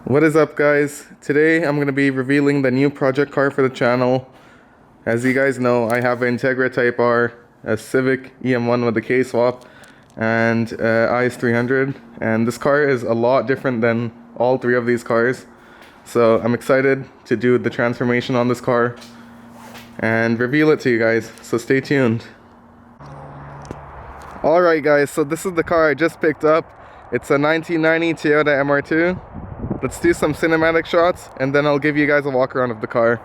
What is up, guys? Today I'm going to be revealing the new project car for the channel. As you guys know, I have an Integra Type R, a Civic EM1 with a K-swap, and IS300, and this car is a lot different than all three of these cars. So I'm excited to do the transformation on this car and reveal it to you guys, so stay tuned. Alright guys, so this is the car I just picked up. It's a 1990 Toyota MR2. Let's do some cinematic shots and then I'll give you guys a walk around of the car.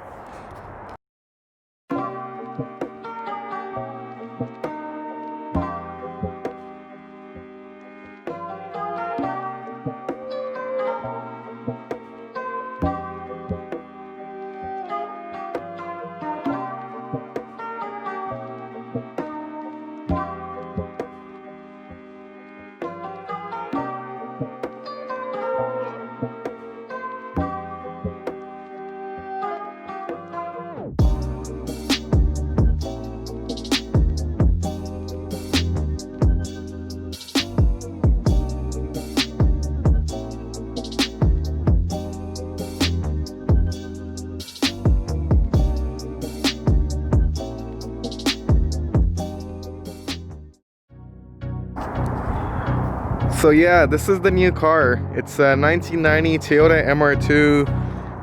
So yeah, this is the new car. It's a 1990 Toyota MR2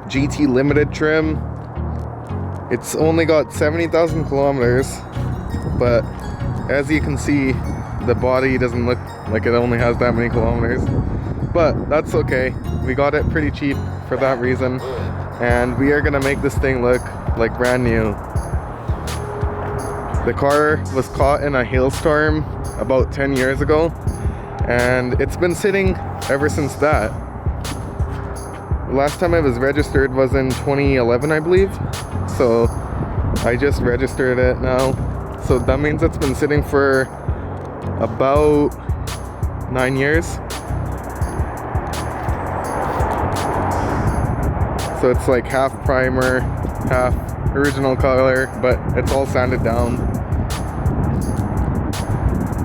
GT Limited trim. It's only got 70,000 kilometers, but as you can see, the body doesn't look like it only has that many kilometers. But that's okay. We got it pretty cheap for that reason, and we are gonna make this thing look like brand new. The car was caught in a hailstorm about 10 years ago, and it's been sitting ever since that. The last time it was registered was in 2011, I believe. So I just registered it now. So that means it's been sitting for about 9 years. So it's like half primer, half original color, but it's all sanded down.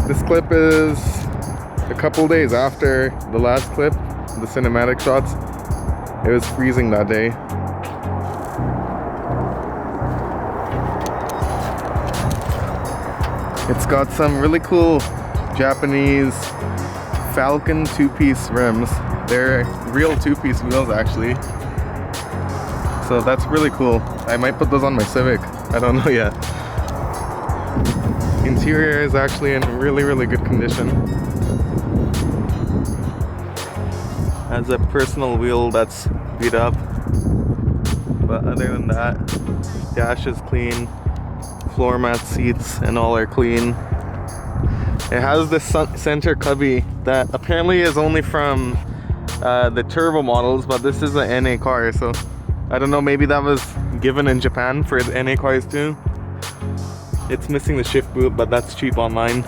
This clip is a couple days after the last clip, the cinematic shots. It was freezing that day. It's got some really cool Japanese Falcon two-piece rims. They're real two-piece wheels actually. So that's really cool. I might put those on my Civic. I don't know yet. Interior is actually in really good condition. Has a personal wheel that's beat up, but other than that, dash is clean, floor mat, seats and all are clean. It has this center cubby that apparently is only from the turbo models, but this is an NA car, so I don't know, maybe that was given in Japan for the NA cars too. It's missing the shift boot, but that's cheap online.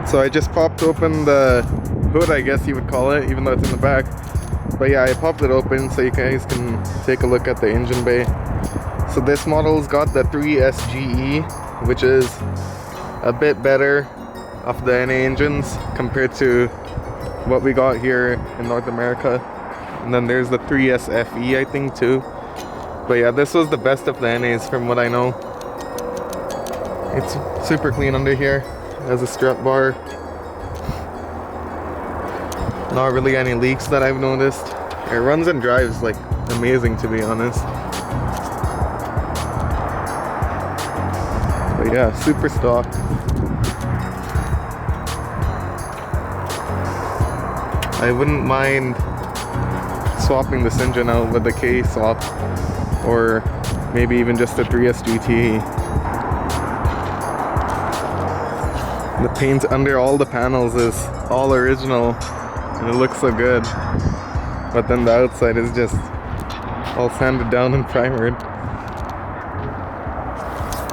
So I just popped open the hood, I guess you would call it, even though it's in the back. But yeah, I popped it open so you guys can take a look at the engine bay. So this model's got the 3SGE, which is a bit better of the NA engines compared to what we got here in North America. And then there's the 3SFE, I think, too. But yeah, this was the best of the NAs from what I know. It's super clean under here. It has a strut bar. Not really any leaks that I've noticed. It runs and drives like amazing, to be honest. But yeah, super stock. I wouldn't mind swapping this engine out with the K-swap, or maybe even just a 3S GT. The paint under all the panels is all original and it looks so good, but then the outside is just all sanded down and primered.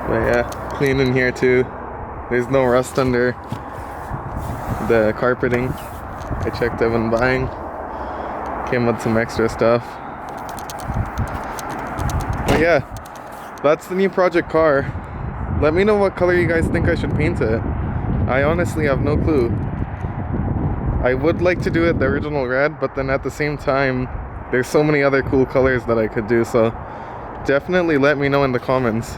But yeah, clean in here too. There's no rust under the carpeting. I checked it when buying. Came with some extra stuff. But yeah, that's the new project car. Let me know what color you guys think I should paint it. I honestly have no clue. I would like to do it the original red, but then at the same time, there's so many other cool colors that I could do, so definitely let me know in the comments.